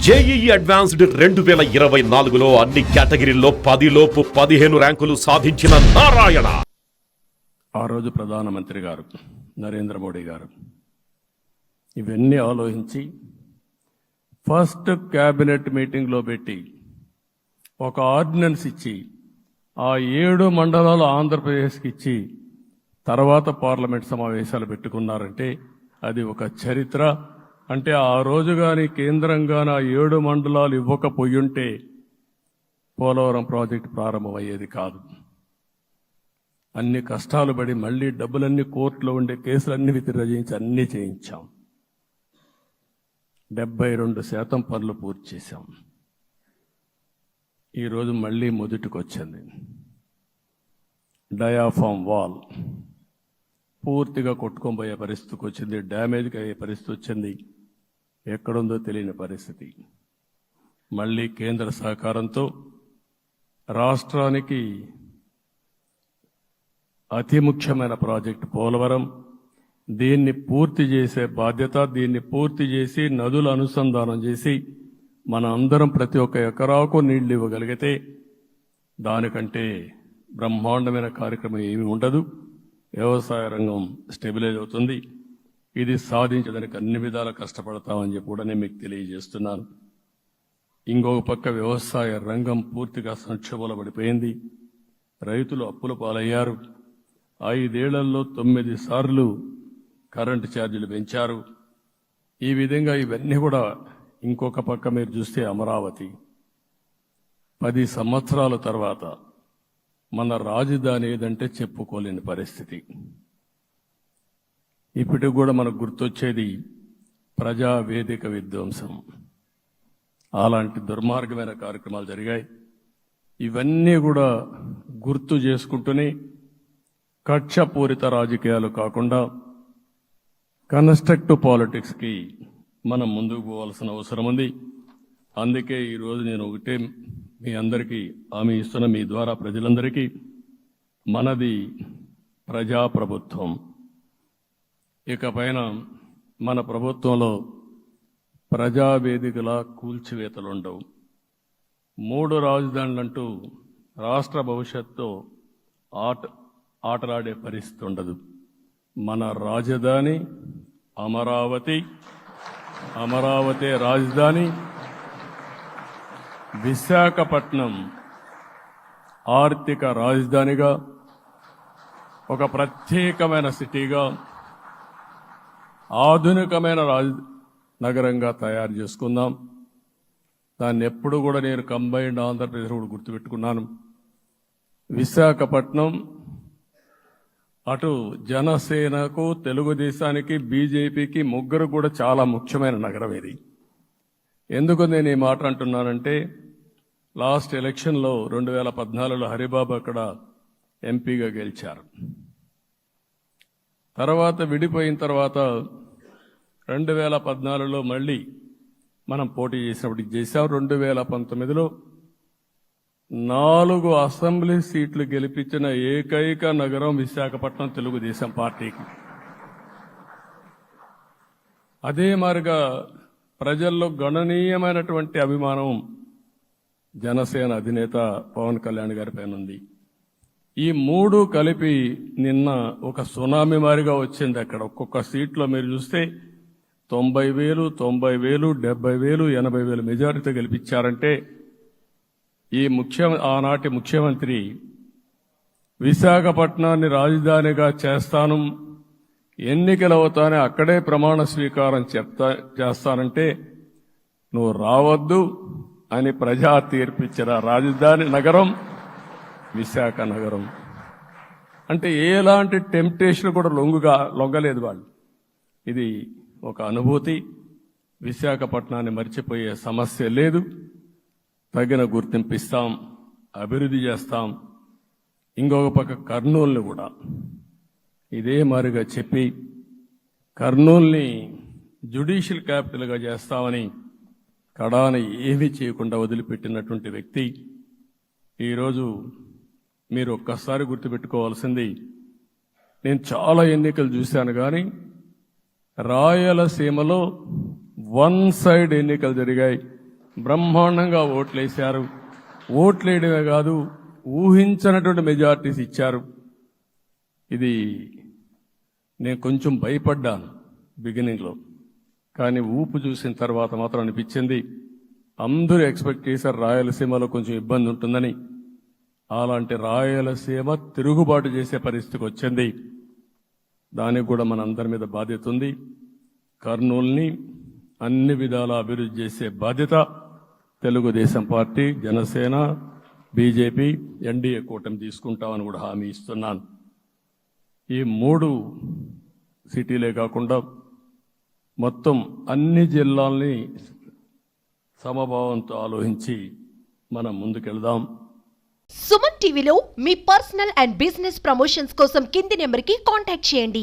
JEE advanced 2024లో అన్ని కేటగిరీల్లో 10లోపు 15 ర్యాంకులు సాధించిన నారాయణ. ఆ రోజు ప్రధానమంత్రి గారు నరేంద్ర మోడీ గారు ఇవన్నీ ఆలోచించి ఫస్ట్ క్యాబినెట్ మీటింగ్లో పెట్టి ఒక ఆర్డినెన్స్ ఇచ్చి ఆ 7 మండలాలు ఆంధ్రప్రదేశ్కి ఇచ్చి తర్వాత పార్లమెంట్ సమావేశాలు పెట్టుకున్నారంటే అది ఒక చరిత్ర. అంటే ఆ రోజు కానీ కేంద్రంగాన 7 మండలాలు ఇవ్వకపోయుంటే పోలవరం ప్రాజెక్టు ప్రారంభమయ్యేది కాదు. అన్ని కష్టాలు పడి మళ్లీ డబ్బులన్నీ కోర్టులో ఉండే కేసులన్నీ విత్డ్రా చేయించి అన్నీ చేయించాం. 72% పనులు పూర్తి చేశాం. ఈరోజు మళ్లీ మొదటికొచ్చింది. డయాఫామ్ వాల్ పూర్తిగా కొట్టుకోబోయే పరిస్థితికి వచ్చింది. డ్యామేజ్కి అయ్యే పరిస్థితి వచ్చింది. ఎక్కడుందో తెలియని పరిస్థితి. మళ్లీ కేంద్ర సహకారంతో రాష్ట్రానికి అతి ముఖ్యమైన ప్రాజెక్టు పోలవరం, దీన్ని పూర్తి చేసే బాధ్యత, దీన్ని పూర్తి చేసి నదుల అనుసంధానం చేసి మన అందరం ప్రతి ఒక్క ఎకరాకు నీళ్లు ఇవ్వగలిగితే దానికంటే బ్రహ్మాండమైన కార్యక్రమం ఏమీ ఉండదు. వ్యవసాయ రంగం స్టెబిలైజ్ అవుతుంది. ఇది సాధించడానికి అన్ని విధాలా కష్టపడతామని చెప్పి కూడా నేను మీకు తెలియజేస్తున్నాను. ఇంకొక పక్క వ్యవసాయ రంగం పూర్తిగా సంక్షోభంలో పడిపోయింది. రైతులు అప్పుల పాలయ్యారు. 5 ఏళ్లలో 9 సార్లు కరెంటు ఛార్జీలు పెంచారు. ఈ విధంగా ఇవన్నీ కూడా ఇంకొక పక్క మీరు చూస్తే అమరావతి 10 సంవత్సరాల తర్వాత మన రాజధాని ఏదంటే చెప్పుకోలేని పరిస్థితి. ఇప్పటికి కూడా మనకు గుర్తొచ్చేది ప్రజావేదిక విధ్వంసం. అలాంటి దుర్మార్గమైన కార్యక్రమాలు జరిగాయి. ఇవన్నీ కూడా గుర్తు చేసుకుంటూనే కక్షపూరిత రాజకీయాలు కాకుండా కన్స్ట్రక్టివ్ పాలిటిక్స్కి మనం ముందుకు పోవాల్సిన అవసరం ఉంది. అందుకే ఈరోజు నేను ఒకటే మీ అందరికీ హామీ ఇస్తున్న, మీ ద్వారా ప్రజలందరికీ, మనది ప్రజాప్రభుత్వం. ఇకపైన మన ప్రభుత్వంలో ప్రజావేదికల కూల్చివేతలుండవు. 3 రాజధానులంటూ రాష్ట్ర భవిష్యత్తు ఆటలాడే పరిస్థితి ఉండదు. మన రాజధాని అమరావతి, అమరావతి రాజధాని. విశాఖపట్నం ఆర్థిక రాజధానిగా, ఒక ప్రత్యేకమైన సిటీగా, ఆధునికమైన నగరంగా తయారు చేసుకుందాం. దాన్ని ఎప్పుడు కూడా నేను కంబైన్డ్ ఆంధ్రప్రదేశ్ కూడా గుర్తుపెట్టుకున్నాను. విశాఖపట్నం అటు జనసేనకు, తెలుగుదేశానికి, బీజేపీకి ముగ్గురు కూడా చాలా ముఖ్యమైన నగరం ఇది. ఎందుకు నేను ఈ మాట అంటున్నానంటే, లాస్ట్ ఎలక్షన్లో 2014లో హరిబాబు అక్కడ ఎంపీగా గెలిచారు. తర్వాత విడిపోయిన తర్వాత 2014లో మళ్ళీ మనం పోటీ చేసినప్పుడు చేశాం. 2019లో 4 అసెంబ్లీ సీట్లు గెలిపించిన ఏకైక నగరం విశాఖపట్నం తెలుగుదేశం పార్టీకి. అదే మాదిరిగా ప్రజల్లో గణనీయమైనటువంటి అభిమానం జనసేన అధినేత పవన్ కళ్యాణ్ గారి పైన ఉంది. ఈ 3 కలిపి నిన్న ఒక సునామీ మారిగా వచ్చింది. అక్కడ ఒక్కొక్క సీట్లో మీరు చూస్తే 90,000, 90,000, 70,000, 80,000 మెజారిటీతో గెలిపించారంటే ఆనాటి ముఖ్యమంత్రి విశాఖపట్నాన్ని రాజధానిగా చేస్తాను, ఎన్నికలు అవుతానే అక్కడే ప్రమాణ స్వీకారం చేస్తానంటే నువ్వు రావద్దు అని ప్రజా తీర్పిచ్చిన రాజధాని నగరం విశాఖ నగరం. అంటే ఎలాంటి టెంప్టేషన్ కూడా లొంగలేదు వాళ్ళు. ఇది ఒక అనుభూతి. విశాఖపట్నాన్ని మర్చిపోయే సమస్య లేదు. తగిన గుర్తింపు ఇస్తాం, అభివృద్ధి చేస్తాం. ఇంకొక పక్క కర్నూలుని కూడా ఇదే మాదిరిగా చెప్పి కర్నూలుని జ్యుడిషియల్ క్యాపిటల్గా చేస్తామని కడాన ఏమీ చేయకుండా వదిలిపెట్టినటువంటి వ్యక్తి. ఈరోజు మీరు ఒక్కసారి గుర్తుపెట్టుకోవాల్సింది, నేను చాలా ఎన్నికలు చూశాను కానీ రాయలసీమలో 1 సైడ్ ఎన్నికలు జరిగాయి. బ్రహ్మాండంగా ఓట్లేశారు. ఓట్లేయడమే కాదు, ఊహించనటువంటి మెజార్టీస్ ఇచ్చారు. ఇది నేను కొంచెం భయపడ్డాను బిగినింగ్లో, కానీ ఊపు చూసిన తర్వాత మాత్రం అనిపించింది అందరూ ఎక్స్పెక్ట్ చేశారు రాయలసీమలో కొంచెం ఇబ్బంది ఉంటుందని. అలాంటి రాయలసీమ తిరుగుబాటు చేసే పరిస్థితికి వచ్చింది. దానికి కూడా మనందరి మీద బాధ్యత ఉంది. కర్నూలుని అన్ని విధాలా అభివృద్ధి చేసే బాధ్యత Telugu Desam party, Janasena, BJP, NDA కూటమి తీసుకుంటామని కూడా హామీ ఇస్తున్నాను. ఈ 3 సిటీలే కాకుండా మొత్తం అన్ని జిల్లాల్ని సమభావంతో ఆలోచించి మనం ముందుకెళ్దాం. సుమన్ టీవీలో మీ పర్సనల్ అండ్ బిజినెస్ ప్రమోషన్స్ కోసం కింది నెంబర్కి కాంటాక్ట్ చేయండి.